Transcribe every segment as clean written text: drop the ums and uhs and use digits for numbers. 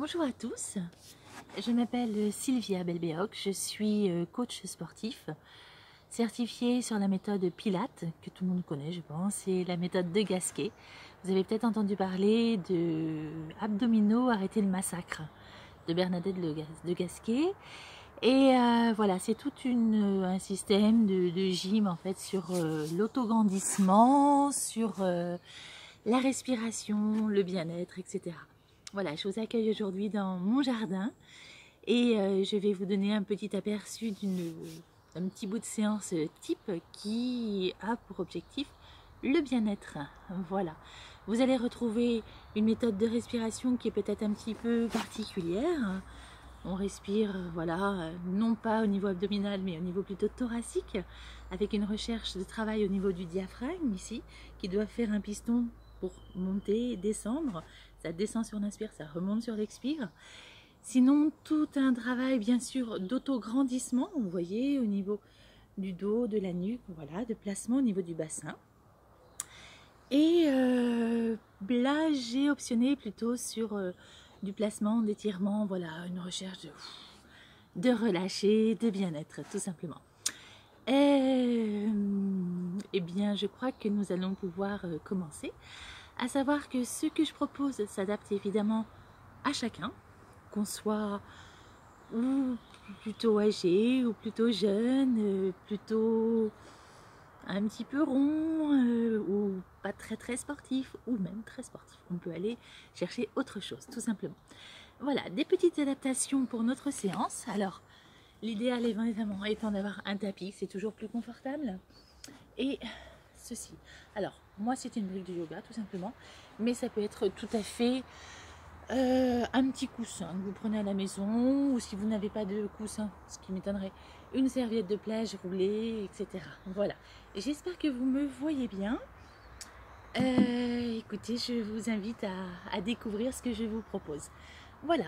Bonjour à tous, je m'appelle Sylvia Belbéoc, je suis coach sportif certifiée sur la méthode Pilates, que tout le monde connaît je pense, et la méthode de Gasquet. Vous avez peut-être entendu parler de Abdominaux, arrêtez le massacre de Bernadette de Gasquet. Et voilà, c'est tout un système de gym en fait sur l'autograndissement, sur la respiration, le bien-être, etc. Voilà, je vous accueille aujourd'hui dans mon jardin et je vais vous donner un petit aperçu d'un petit bout de séance type qui a pour objectif le bien-être. Voilà, vous allez retrouver une méthode de respiration qui est peut-être un petit peu particulière. On respire, voilà, non pas au niveau abdominal, mais au niveau plutôt thoracique, avec une recherche de travail au niveau du diaphragme ici, qui doit faire un piston pour monter, descendre. Ça descend sur l'inspire, ça remonte sur l'expire. Sinon, tout un travail, bien sûr, d'autograndissement, vous voyez, au niveau du dos, de la nuque, voilà, de placement au niveau du bassin. Et là, j'ai optionné plutôt sur du placement, d'étirement, voilà, une recherche de relâcher, de bien-être, tout simplement. Et bien, je crois que nous allons pouvoir commencer. À savoir que ce que je propose s'adapte évidemment à chacun, qu'on soit ou plutôt âgé ou plutôt jeune, plutôt un petit peu rond ou pas très sportif ou même très sportif. On peut aller chercher autre chose tout simplement. Voilà, des petites adaptations pour notre séance. Alors, l'idéal évidemment étant d'avoir un tapis, c'est toujours plus confortable. Et ceci. Alors, moi c'est une brique de yoga tout simplement, mais ça peut être tout à fait un petit coussin que vous prenez à la maison, ou si vous n'avez pas de coussin, ce qui m'étonnerait, une serviette de plage roulée, etc. Voilà. J'espère que vous me voyez bien. Écoutez, je vous invite à découvrir ce que je vous propose. Voilà.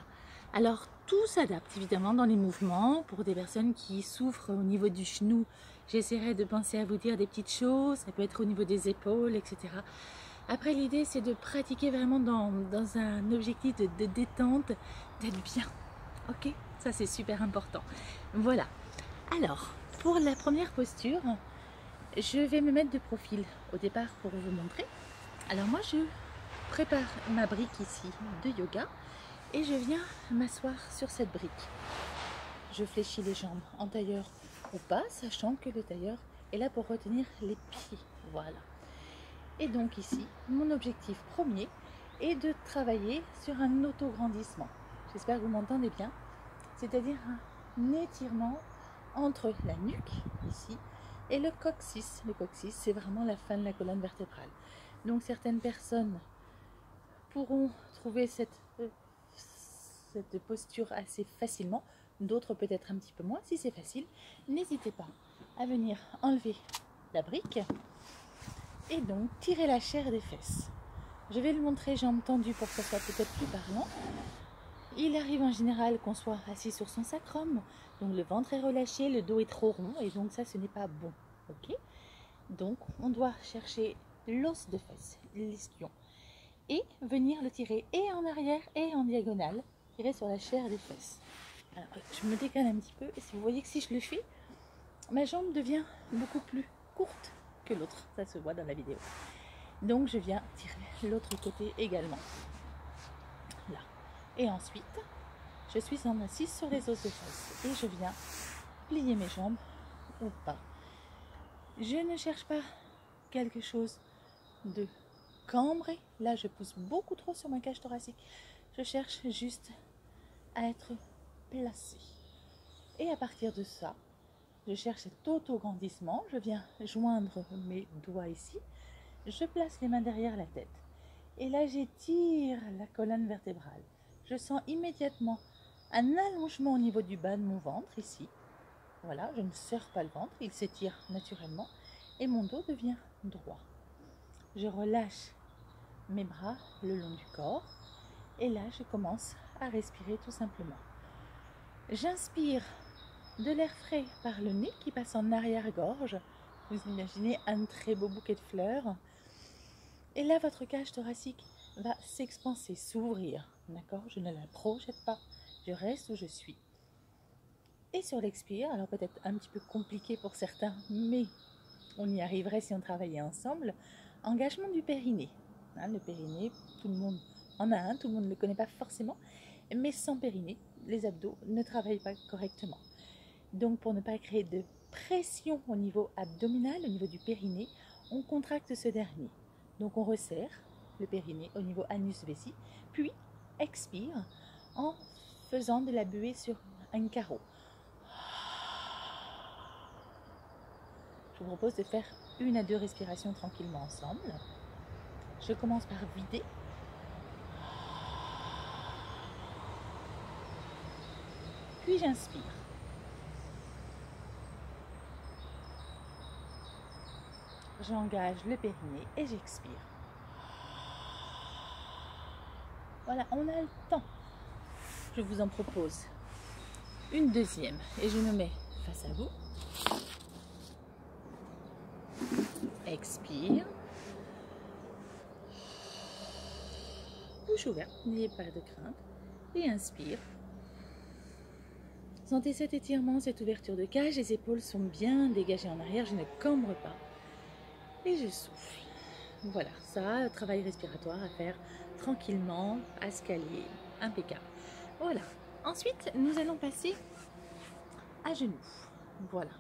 Alors, tout s'adapte évidemment dans les mouvements. Pour des personnes qui souffrent au niveau du genou, j'essaierai de penser à vous dire des petites choses. Ça peut être au niveau des épaules, etc. Après, l'idée, c'est de pratiquer vraiment dans un objectif de détente, d'être bien. Ok? Ça, c'est super important. Voilà. Alors, pour la première posture, je vais me mettre de profil au départ pour vous montrer. Alors moi, je prépare ma brique ici de yoga et je viens m'asseoir sur cette brique. Je fléchis les jambes en tailleur ou pas, sachant que le tailleur est là pour retenir les pieds. Voilà. Et donc ici, mon objectif premier est de travailler sur un autograndissement. J'espère que vous m'entendez bien. C'est-à-dire un étirement entre la nuque, ici, et le coccyx. Le coccyx, c'est vraiment la fin de la colonne vertébrale. Donc certaines personnes pourront trouver cette posture assez facilement, d'autres peut-être un petit peu moins. Si c'est facile, n'hésitez pas à venir enlever la brique et donc tirer la chair des fesses. Je vais le montrer jambes tendues pour que ça soit peut-être plus parlant. Il arrive en général qu'on soit assis sur son sacrum, donc le ventre est relâché, le dos est trop rond et donc ça ce n'est pas bon. Ok? Donc on doit chercher l'os de fesse, l'ischio, et venir le tirer et en arrière et en diagonale, tirer sur la chair des fesses. Alors je me décale un petit peu et si vous voyez que si je le fais, ma jambe devient beaucoup plus courte que l'autre, ça se voit dans la vidéo. Donc je viens tirer l'autre côté également. Là. Et ensuite, je suis en assise sur les os de fesses et je viens plier mes jambes ou pas. Je ne cherche pas quelque chose de cambré. Là, je pousse beaucoup trop sur ma cage thoracique. Je cherche juste à être placée. Et à partir de ça, je cherche cet auto-grandissement. Je viens joindre mes doigts ici. Je place les mains derrière la tête. Et là, j'étire la colonne vertébrale. Je sens immédiatement un allongement au niveau du bas de mon ventre, ici. Voilà, je ne serre pas le ventre, il s'étire naturellement. Et mon dos devient droit. Je relâche mes bras le long du corps. Et là, je commence à respirer tout simplement. J'inspire de l'air frais par le nez qui passe en arrière-gorge. Vous imaginez un très beau bouquet de fleurs. Et là, votre cage thoracique va s'expanser, s'ouvrir. d'accord? Je ne la projette pas, je reste où je suis. Et sur l'expire, alors peut-être un petit peu compliqué pour certains, mais on y arriverait si on travaillait ensemble. Engagement du périnée. Hein, le périnée, tout le monde en a un, tout le monde ne le connaît pas forcément, mais sans périnée, les abdos ne travaillent pas correctement. Donc pour ne pas créer de pression au niveau abdominal, au niveau du périnée, on contracte ce dernier. Donc on resserre le périnée au niveau anus-vessie, puis expire en faisant de la buée sur un carreau. Je vous propose de faire 1 à 2 respirations tranquillement ensemble. Je commence par vider. Puis j'inspire. J'engage le périnée et j'expire. Voilà, on a le temps. Je vous en propose une deuxième et je me mets face à vous. Expire. Bouche ouverte, n'ayez pas de crainte. Et inspire. Sentez cet étirement, cette ouverture de cage. Les épaules sont bien dégagées en arrière. Je ne cambre pas. Et je souffle. Voilà, ça, travail respiratoire à faire tranquillement, à escalier, impeccable. Voilà. Ensuite, nous allons passer à genoux. Voilà.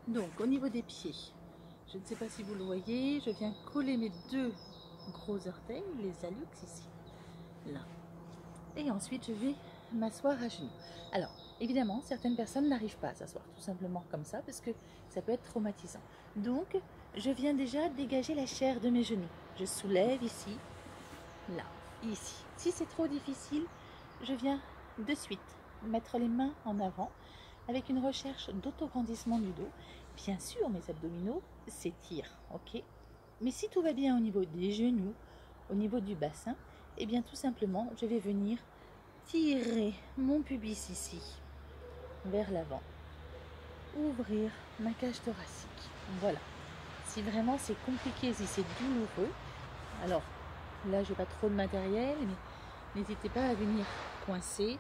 Donc, au niveau des pieds, je ne sais pas si vous le voyez, je viens coller mes 2 gros orteils, les hallux ici, là. Et ensuite, je vais m'asseoir à genoux. Alors, évidemment, certaines personnes n'arrivent pas à s'asseoir tout simplement comme ça parce que ça peut être traumatisant. Donc, je viens déjà dégager la chair de mes genoux. Je soulève ici, là, ici. Si c'est trop difficile, je viens de suite mettre les mains en avant avec une recherche d'autograndissement du dos. Bien sûr, mes abdominaux s'étirent, ok? Mais si tout va bien au niveau des genoux, au niveau du bassin, eh bien tout simplement, je vais venir tirer mon pubis ici, vers l'avant. Ouvrir ma cage thoracique. Voilà. Si vraiment c'est compliqué, si c'est douloureux, alors là, je n'ai pas trop de matériel, mais n'hésitez pas à venir coincer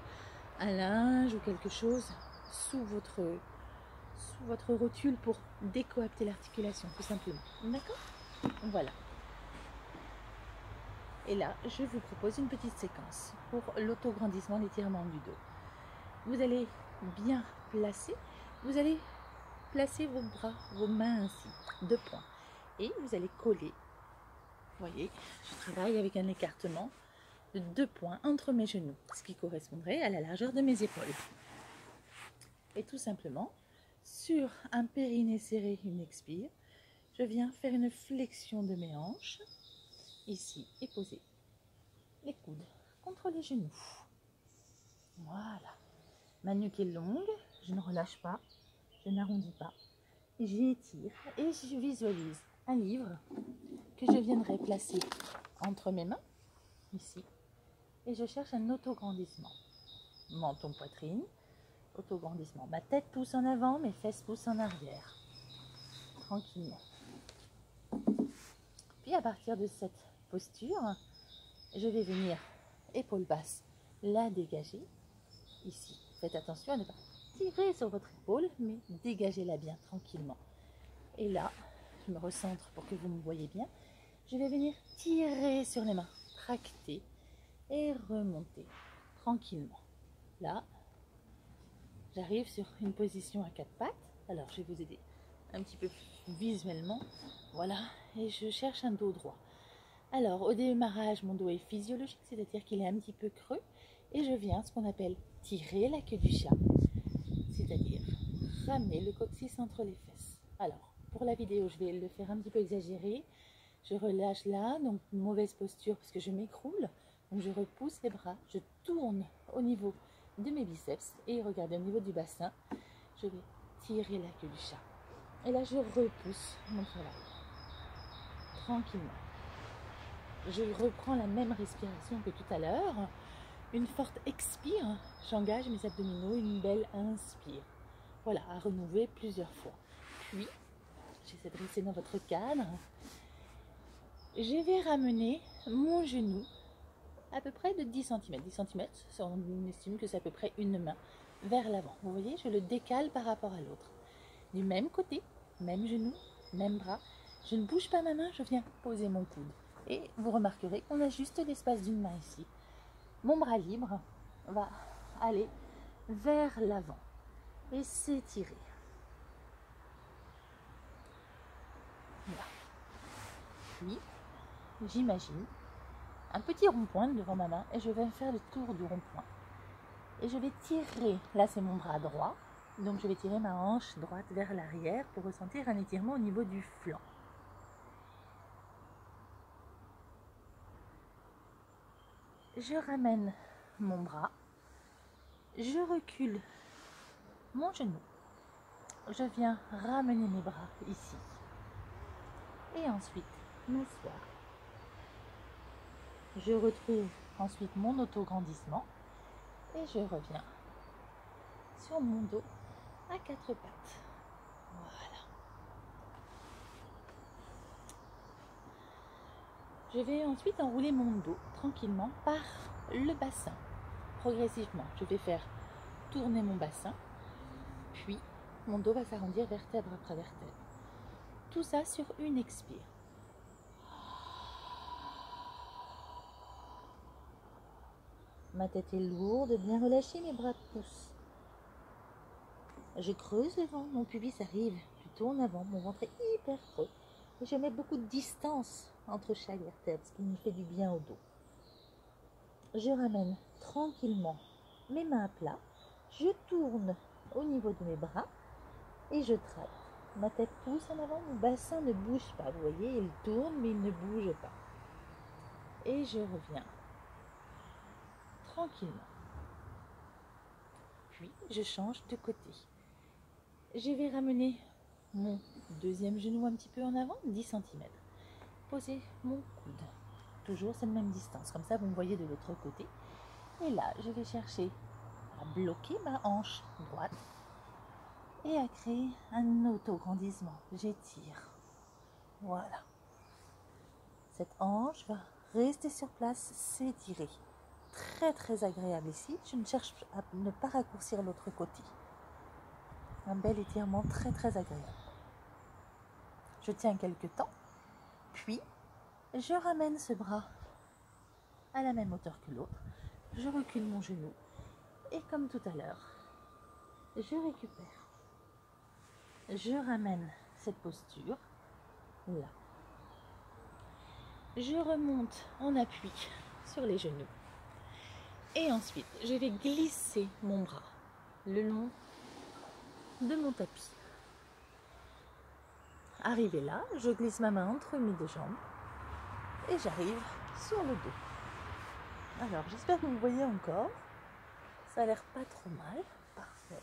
un linge ou quelque chose sous votre rotule pour décoapter l'articulation, tout simplement. D'accord? Voilà. Et là, je vous propose une petite séquence pour l'autograndissement, l'étirement du dos. Vous allez bien placer, vous allez placer vos bras, vos mains ainsi, 2 points. Et vous allez coller, vous voyez, je travaille avec un écartement de 2 points entre mes genoux, ce qui correspondrait à la largeur de mes épaules. Et tout simplement, sur un périnée serré, une expire, je viens faire une flexion de mes hanches, ici, et poser les coudes contre les genoux. Voilà. Ma nuque est longue, je ne relâche pas, je n'arrondis pas. J'étire et je visualise un livre que je viendrai placer entre mes mains, ici, et je cherche un autograndissement. Menton, poitrine, autograndissement. Ma tête pousse en avant, mes fesses poussent en arrière. Tranquillement. Puis à partir de cette posture, je vais venir épaule basse, la dégager, ici. Faites attention à ne pas tirer sur votre épaule, mais dégagez-la bien tranquillement. Et là, je me recentre pour que vous me voyez bien. Je vais venir tirer sur les mains, tracter et remonter tranquillement. Là, j'arrive sur une position à 4 pattes. Alors, je vais vous aider un petit peu visuellement. Voilà, et je cherche un dos droit. Alors, au démarrage, mon dos est physiologique, c'est-à-dire qu'il est un petit peu creux. Et je viens, ce qu'on appelle tirer la queue du chat, c'est-à-dire ramener le coccyx entre les fesses. Alors, pour la vidéo, je vais le faire un petit peu exagéré. Je relâche là, donc mauvaise posture parce que je m'écroule. Donc je repousse les bras, je tourne au niveau de mes biceps et regardez au niveau du bassin, je vais tirer la queue du chat. Et là, je repousse mon travail tranquillement. Je reprends la même respiration que tout à l'heure. Une forte expire, j'engage mes abdominaux, une belle inspire. Voilà, à renouveler plusieurs fois. Puis, j'essaie de rester dans votre cadre. Je vais ramener mon genou à peu près de 10 cm. 10 cm, on estime que c'est à peu près une main vers l'avant. Vous voyez, je le décale par rapport à l'autre. Du même côté, même genou, même bras. Je ne bouge pas ma main, je viens poser mon coude. Et vous remarquerez qu'on a juste l'espace d'une main ici. Mon bras libre va aller vers l'avant et s'étirer. Voilà. Puis, j'imagine un petit rond-point devant ma main et je vais faire le tour du rond-point. Et je vais tirer, là c'est mon bras droit, donc je vais tirer ma hanche droite vers l'arrière pour ressentir un étirement au niveau du flanc. Je ramène mon bras, je recule mon genou, je viens ramener mes bras ici et ensuite m'asseoir. Je retrouve ensuite mon autograndissement et je reviens sur mon dos à quatre pattes. Voilà. Je vais ensuite enrouler mon dos tranquillement par le bassin. Progressivement, je vais faire tourner mon bassin, puis mon dos va s'arrondir vertèbre après vertèbre. Tout ça sur une expire. Ma tête est lourde, bien relâchée, mes bras poussent. Je creuse le ventre, mon pubis arrive plutôt en avant, mon ventre est hyper creux. Et je mets beaucoup de distance entre chaque vertèbre, ce qui me fait du bien au dos. Je ramène tranquillement mes mains à plat, je tourne au niveau de mes bras et je traite. Ma tête pousse en avant, mon bassin ne bouge pas. Vous voyez, il tourne mais il ne bouge pas. Et je reviens tranquillement. Puis je change de côté. Je vais ramener mon deuxième genou un petit peu en avant, 10 cm. Poser mon coude. Toujours cette même distance, comme ça vous me voyez de l'autre côté. Et là, je vais chercher à bloquer ma hanche droite et à créer un autograndissement. J'étire. Voilà. Cette hanche va rester sur place, s'étirer. Très très agréable ici. Je ne cherche à ne pas raccourcir l'autre côté. Un bel étirement très très agréable. Je tiens quelques temps, puis je ramène ce bras à la même hauteur que l'autre. Je recule mon genou et comme tout à l'heure, je récupère. Je ramène cette posture là. Je remonte en appui sur les genoux. Et ensuite, je vais glisser mon bras le long de mon tapis. Arrivé là, je glisse ma main entre mes deux jambes et j'arrive sur le dos. Alors, j'espère que vous me voyez encore. Ça a l'air pas trop mal. Parfait.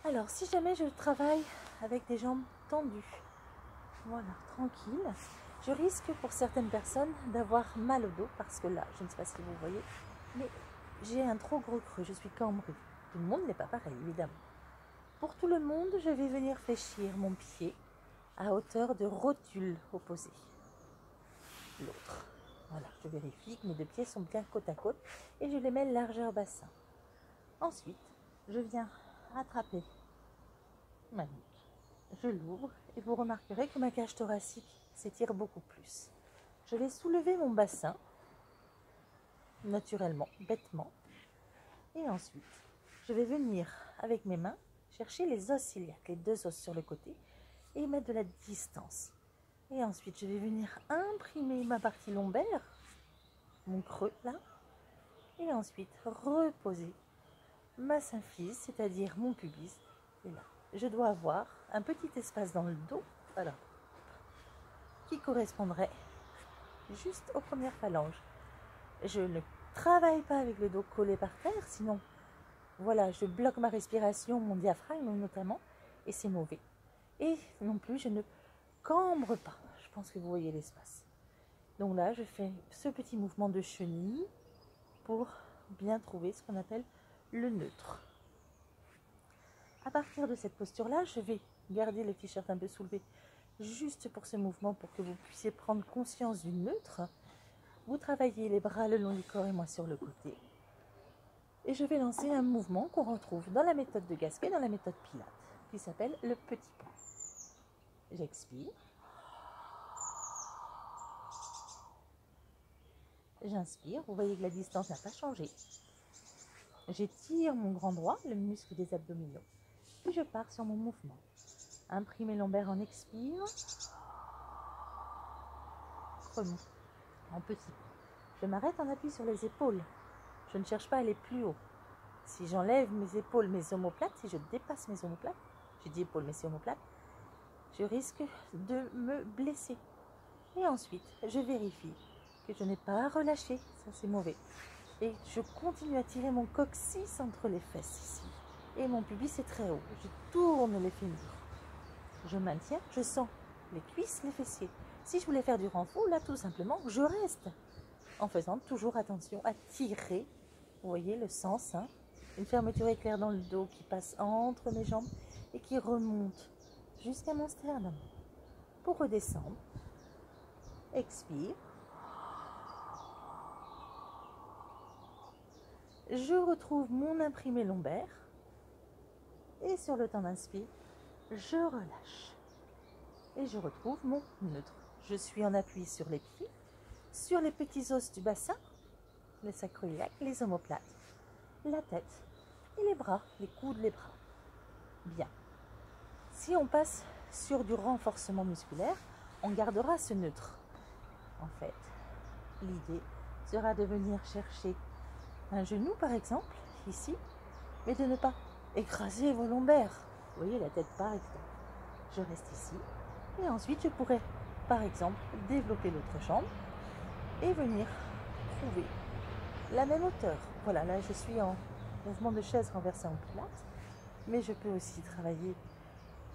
Alors, si jamais je travaille avec des jambes tendues, voilà, tranquille, je risque pour certaines personnes d'avoir mal au dos parce que là, je ne sais pas si vous voyez, mais j'ai un trop gros creux, je suis cambrée. Tout le monde n'est pas pareil, évidemment. Pour tout le monde, je vais venir fléchir mon pied à hauteur de rotule opposée. L'autre. Voilà, je vérifie que mes deux pieds sont bien côte à côte et je les mets largeur bassin. Ensuite, je viens attraper ma nuque. Je l'ouvre et vous remarquerez que ma cage thoracique s'étire beaucoup plus. Je vais soulever mon bassin, naturellement, bêtement. Et ensuite, je vais venir avec mes mains chercher les os iliaques, les deux os sur le côté, et mettre de la distance. Et ensuite, je vais venir imprimer ma partie lombaire, mon creux là, et ensuite reposer ma symphyse, c'est-à-dire mon pubis. Et là, je dois avoir un petit espace dans le dos, voilà, qui correspondrait juste aux premières phalanges. Je ne travaille pas avec le dos collé par terre, sinon, voilà, je bloque ma respiration, mon diaphragme notamment, et c'est mauvais. Et non plus, je ne cambre pas. Je pense que vous voyez l'espace. Donc là, je fais ce petit mouvement de chenille pour bien trouver ce qu'on appelle le neutre. À partir de cette posture-là, je vais garder le t-shirt un peu soulevé juste pour ce mouvement, pour que vous puissiez prendre conscience du neutre. Vous travaillez les bras le long du corps et moi sur le côté. Et je vais lancer un mouvement qu'on retrouve dans la méthode de Gasquet, dans la méthode Pilates, qui s'appelle le petit pont. J'expire. J'inspire. Vous voyez que la distance n'a pas changé. J'étire mon grand droit, le muscle des abdominaux. Puis je pars sur mon mouvement. Imprimer lombaire en expire. Remonte en petit pont. Je m'arrête en appui sur les épaules. Je ne cherche pas à aller plus haut. Si j'enlève mes épaules, mes omoplates, si je dépasse mes omoplates, j'ai dit épaules, mais c'est omoplates, je risque de me blesser. Et ensuite, je vérifie que je n'ai pas relâché, ça c'est mauvais. Et je continue à tirer mon coccyx entre les fesses ici. Et mon pubis est très haut. Je tourne les fémurs. Je maintiens, je sens les cuisses, les fessiers. Si je voulais faire du renfort, là tout simplement, je reste. En faisant toujours attention à tirer. Vous voyez le sens, hein? Une fermeture éclair dans le dos qui passe entre mes jambes et qui remonte jusqu'à mon sternum. Pour redescendre, expire. Je retrouve mon imprimé lombaire. Et sur le temps d'inspire, je relâche. Et je retrouve mon neutre. Je suis en appui sur les pieds, sur les petits os du bassin, le sacroiliac, les omoplates, la tête et les bras, les coudes, les bras. Bien. Si on passe sur du renforcement musculaire, on gardera ce neutre. En fait, l'idée sera de venir chercher un genou, par exemple, ici, mais de ne pas écraser vos lombaires. Vous voyez, la tête par exemple. Je reste ici. Et ensuite, je pourrais, par exemple, développer l'autre jambe et venir trouver la même hauteur. Voilà, là, je suis en mouvement de chaise renversée en pilates, mais je peux aussi travailler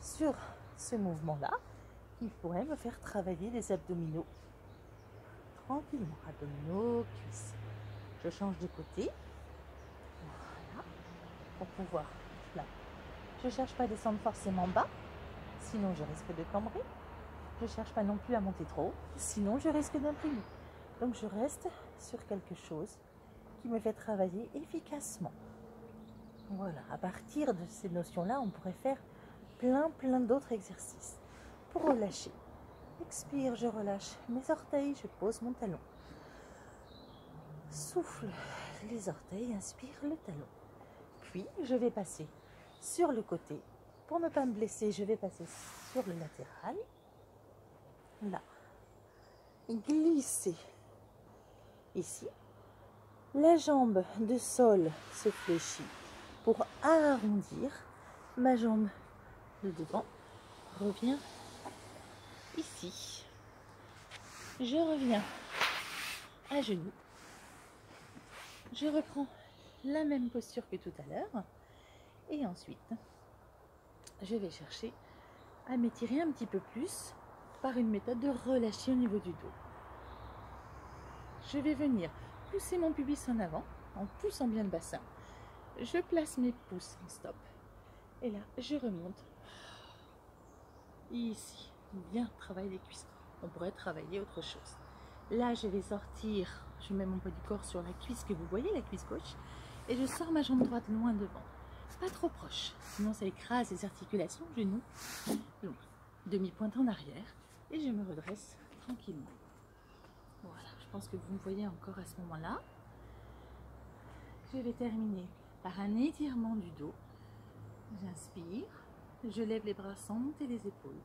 sur ce mouvement-là qui pourrait me faire travailler les abdominaux tranquillement. Abdominaux, cuisses. Je change de côté. Voilà, pour pouvoir, là, je ne cherche pas à descendre forcément bas, sinon je risque de cambrer. Je ne cherche pas non plus à monter trop haut, sinon je risque d'imprimer. Donc je reste sur quelque chose qui me fait travailler efficacement. Voilà, à partir de ces notions-là, on pourrait faire plein d'autres exercices. Pour relâcher, expire, je relâche mes orteils, je pose mon talon. Souffle les orteils, inspire le talon. Puis je vais passer sur le côté. Pour ne pas me blesser, je vais passer sur le latéral. Là. Glisser. Ici. La jambe de sol se fléchit pour arrondir. Ma jambe de devant revient ici. Je reviens à genoux. Je reprends la même posture que tout à l'heure. Et ensuite, je vais chercher à m'étirer un petit peu plus par une méthode de relâcher au niveau du dos. Je vais venir pousser mon pubis en avant, en poussant bien le bassin. Je place mes pouces en stop. Et là, je remonte. Ici, bien travailler les cuisses. On pourrait travailler autre chose. Là, je vais sortir. Je mets mon poids du corps sur la cuisse que vous voyez, la cuisse gauche. Et je sors ma jambe droite loin devant. Pas trop proche, sinon ça écrase les articulations, genoux. Demi-pointe en arrière. Et je me redresse tranquillement. Voilà, je pense que vous me voyez encore à ce moment-là. Je vais terminer par un étirement du dos. J'inspire, je lève les bras sans monter les épaules.